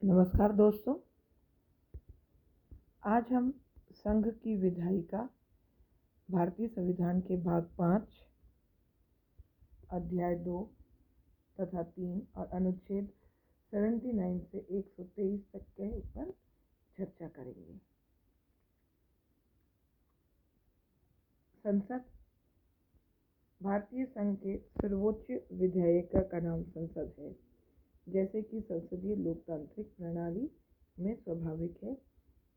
नमस्कार दोस्तों। आज हम संघ की विधायिका भारतीय संविधान के भाग 5 अध्याय 2 तथा 3 और अनुच्छेद 79 से 123 तक के ऊपर चर्चा करेंगे। संसद भारतीय संघ के सर्वोच्च विधायिका का नाम संसद है। जैसे कि संसदीय लोकतांत्रिक प्रणाली में स्वाभाविक है,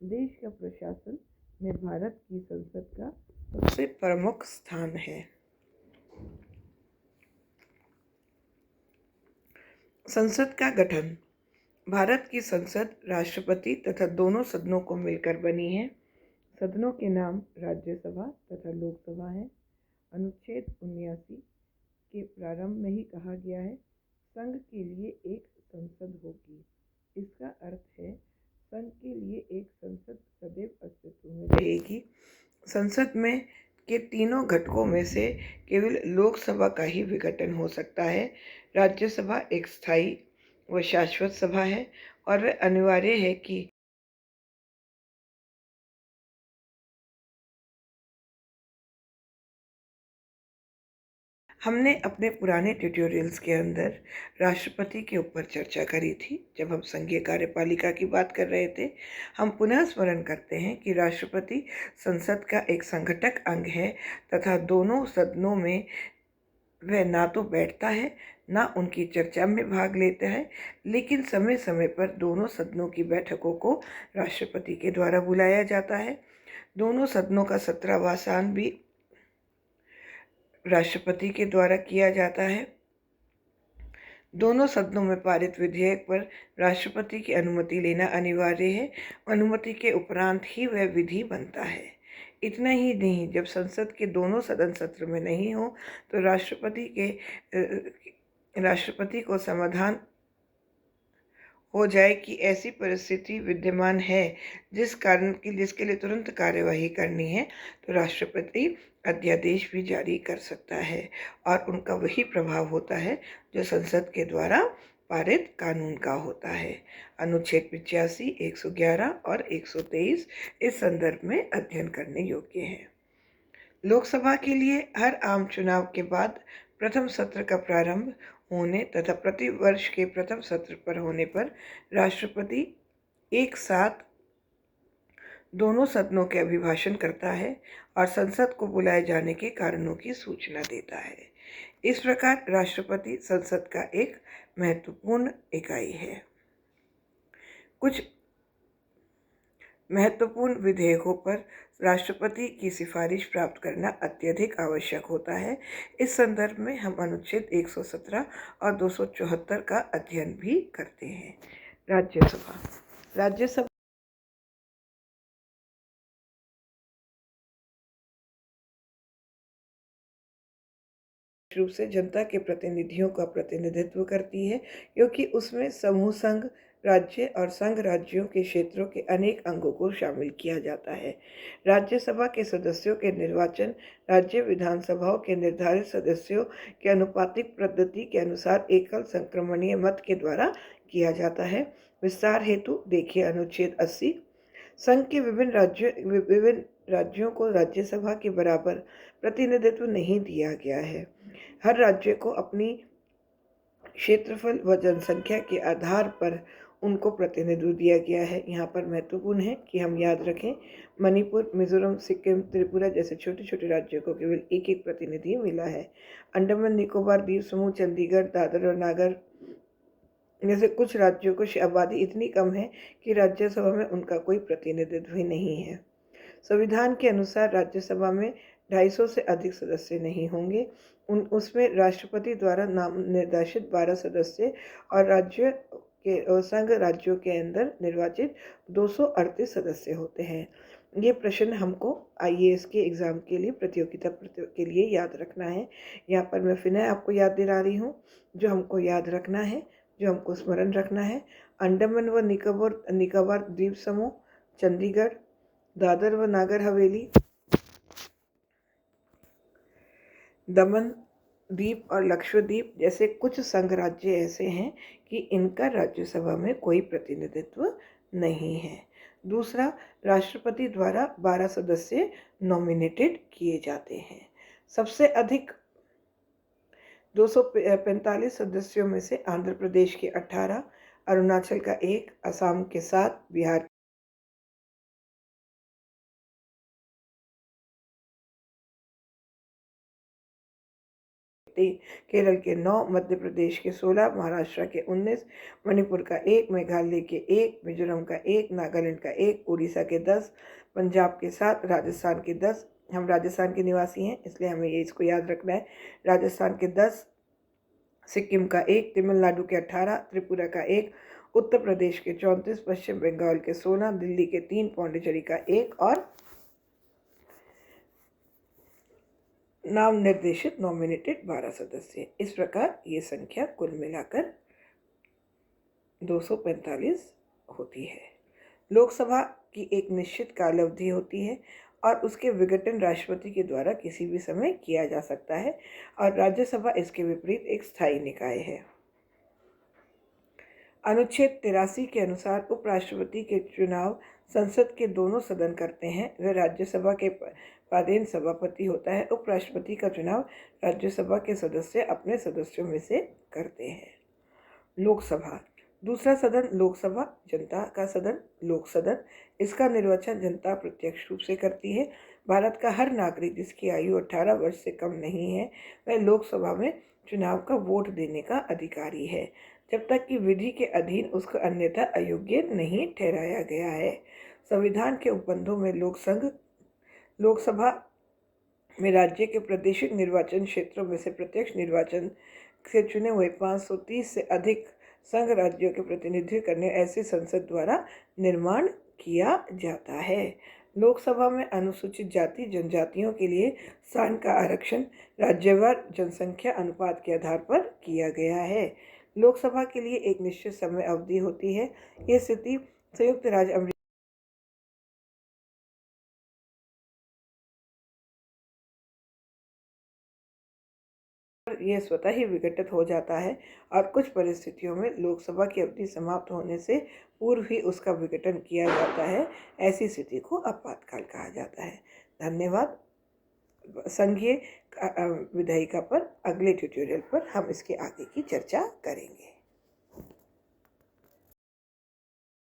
देश का प्रशासन में भारत की संसद का सबसे प्रमुख स्थान है। संसद का गठन। भारत की संसद राष्ट्रपति तथा दोनों सदनों को मिलकर बनी है। सदनों के नाम राज्यसभा तथा लोकसभा है। अनुच्छेद 79 के प्रारंभ में ही कहा गया है, संघ के लिए एक संसद होगी। इसका अर्थ है, संघ के लिए एक संसद सदैव अस्तित्व में रहेगी। संसद में के तीनों घटकों में से केवल लोकसभा का ही विघटन हो सकता है। राज्यसभा एक स्थायी व शाश्वत सभा है और वह अनिवार्य है कि हमने अपने पुराने ट्यूटोरियल्स के अंदर राष्ट्रपति के ऊपर चर्चा करी थी। जब हम संघीय कार्यपालिका की बात कर रहे थे, हम पुनः स्मरण करते हैं कि राष्ट्रपति संसद का एक संघटक अंग है तथा दोनों सदनों में वह ना तो बैठता है ना उनकी चर्चा में भाग लेता है, लेकिन समय समय पर दोनों सदनों की बैठकों को राष्ट्रपति के द्वारा बुलाया जाता है। दोनों सदनों का सत्रावसान भी राष्ट्रपति के द्वारा किया जाता है। दोनों सदनों में पारित विधेयक पर राष्ट्रपति की अनुमति लेना अनिवार्य है। अनुमति के उपरांत ही वह विधि बनता है। इतना ही नहीं, जब संसद के दोनों सदन सत्र में नहीं हो तो राष्ट्रपति को समाधान हो जाए कि ऐसी परिस्थिति विद्यमान है जिसके लिए तुरंत कार्यवाही करनी है, तो राष्ट्रपति अध्यादेश भी जारी कर सकता है और उनका वही प्रभाव होता है जो संसद के द्वारा पारित कानून का होता है। अनुच्छेद 85, 111 और 123 इस संदर्भ में अध्ययन करने योग्य है। लोकसभा के लिए हर आम चुनाव के बाद प्रथम सत्र का प्रारंभ होने तथा प्रति वर्ष के प्रथम सत्र पर होने पर राष्ट्रपति एक साथ दोनों सदनों के अभिभाषण करता है और संसद को बुलाए जाने के कारणों की सूचना देता है। इस प्रकार राष्ट्रपति संसद का एक महत्वपूर्ण इकाई है। कुछ महत्वपूर्ण विधेयकों पर राष्ट्रपति की सिफारिश प्राप्त करना अत्यधिक आवश्यक होता है। इस संदर्भ में हम अनुच्छेद 117 और 274 का अध्ययन भी करते हैं। राज्यसभा रूप से जनता के प्रतिनिधियों का प्रतिनिधित्व करती है, क्योंकि उसमें समूह संघ राज्य और संघ राज्यों के क्षेत्रों के अनेक अंगों को शामिल किया जाता है। राज्यसभा के सदस्यों के निर्वाचन राज्य विधानसभाओं के निर्धारित सदस्यों के अनुपातिक पद्धति के अनुसार एकल संक्रमणीय मत के द्वारा किया जाता है। विस्तार हेतु देखिए अनुच्छेद 80। संघ के विभिन्न राज्यों को राज्यसभा के बराबर प्रतिनिधित्व नहीं दिया गया है। हर राज्य को अपनी क्षेत्रफल व जनसंख्या के आधार पर उनको प्रतिनिधित्व दिया गया है। यहाँ पर महत्वपूर्ण है कि हम याद रखें, मणिपुर, मिजोरम, सिक्किम, त्रिपुरा जैसे छोटे छोटे राज्यों को केवल एक एक प्रतिनिधि मिला है। अंडमान निकोबार द्वीप समूह, चंडीगढ़, दादर और नागर जैसे कुछ राज्यों को आबादी इतनी कम है कि राज्यसभा में उनका कोई प्रतिनिधित्व ही नहीं है। संविधान के अनुसार राज्यसभा में 250 से अधिक सदस्य नहीं होंगे। उसमें राष्ट्रपति द्वारा नाम निर्देशित 12 सदस्य और राज्य के संघ राज्यों के अंदर निर्वाचित 238 सदस्य होते हैं। ये प्रश्न हमको IAS के एग्ज़ाम के लिए प्रतियोगिता के लिए याद रखना है। यहाँ पर मैं फिर आपको याद दिला रही हूँ, जो हमको याद रखना है, जो हमको स्मरण रखना है। अंडमान व निकोबार द्वीप समूह, चंडीगढ़, दादर व नागर हवेली, दमन द्वीप और लक्षद्वीप जैसे कुछ संघ राज्य ऐसे हैं कि इनका राज्यसभा में कोई प्रतिनिधित्व नहीं है। दूसरा, राष्ट्रपति द्वारा 12 सदस्य नॉमिनेटेड किए जाते हैं। सबसे अधिक 245 सदस्यों में से आंध्र प्रदेश के 18, अरुणाचल का 1, असम के 7, बिहार केरल के 9, मध्य प्रदेश के 16, महाराष्ट्र के 19, मणिपुर का 1, मेघालय के 1, मिजोरम का 1, नागालैंड का 1, उड़ीसा के 10, पंजाब के 7, राजस्थान के 10। हम राजस्थान के निवासी हैं इसलिए हमें ये इसको याद रखना है। राजस्थान के 10, सिक्किम का 1, तमिलनाडु के 18, त्रिपुरा का 1, उत्तर प्रदेश के 34, पश्चिम बंगाल के 16, दिल्ली के 3, पौंडीचेरी का 1 और नाम निर्देशित नॉमिनेटेड 12 सदस्य। इस प्रकार ये संख्या कुल मिलाकर 245 होती है। लोकसभा की एक निश्चित कालावधि होती है और उसके विघटन राष्ट्रपति के द्वारा किसी भी समय किया जा सकता है और राज्यसभा इसके विपरीत एक स्थायी निकाय है। अनुच्छेद 83 के अनुसार उपराष्ट्रपति के चुनाव संसद के दोनों सदन करते हैं। वह राज्यसभा के पदेन सभापति होता है। उपराष्ट्रपति का चुनाव राज्यसभा के सदस्य अपने सदस्यों में से करते हैं। लोकसभा, दूसरा सदन लोकसभा, जनता का सदन लोक सदन। इसका निर्वाचन जनता प्रत्यक्ष रूप से करती है। भारत का हर नागरिक जिसकी आयु 18 वर्ष से कम नहीं है वह लोकसभा में चुनाव का वोट देने का अधिकारी है, जब तक कि विधि के अधीन उसको अन्यथा अयोग्य नहीं ठहराया गया है। संविधान के उपबंधों में लोकसभा में राज्य के प्रादेशिक निर्वाचन क्षेत्रों में से प्रत्यक्ष निर्वाचन से चुने हुए 530 से अधिक संघ राज्यों के प्रतिनिधित्व करने ऐसी संसद द्वारा निर्माण किया जाता है। लोकसभा में अनुसूचित जाति जनजातियों के लिए स्थान का आरक्षण राज्यवार जनसंख्या अनुपात के आधार पर किया गया है। लोकसभा के लिए एक निश्चित समय अवधि होती है। ये स्थिति संयुक्त राज्य अमेरिका ये स्वतः ही विघटित हो जाता है और कुछ परिस्थितियों में लोकसभा की अवधि समाप्त होने से पूर्व ही उसका विघटन किया जाता है। ऐसी स्थिति को आपातकाल कहा जाता है। धन्यवाद। संघीय विधायिका पर अगले ट्यूटोरियल पर हम इसके आगे की चर्चा करेंगे।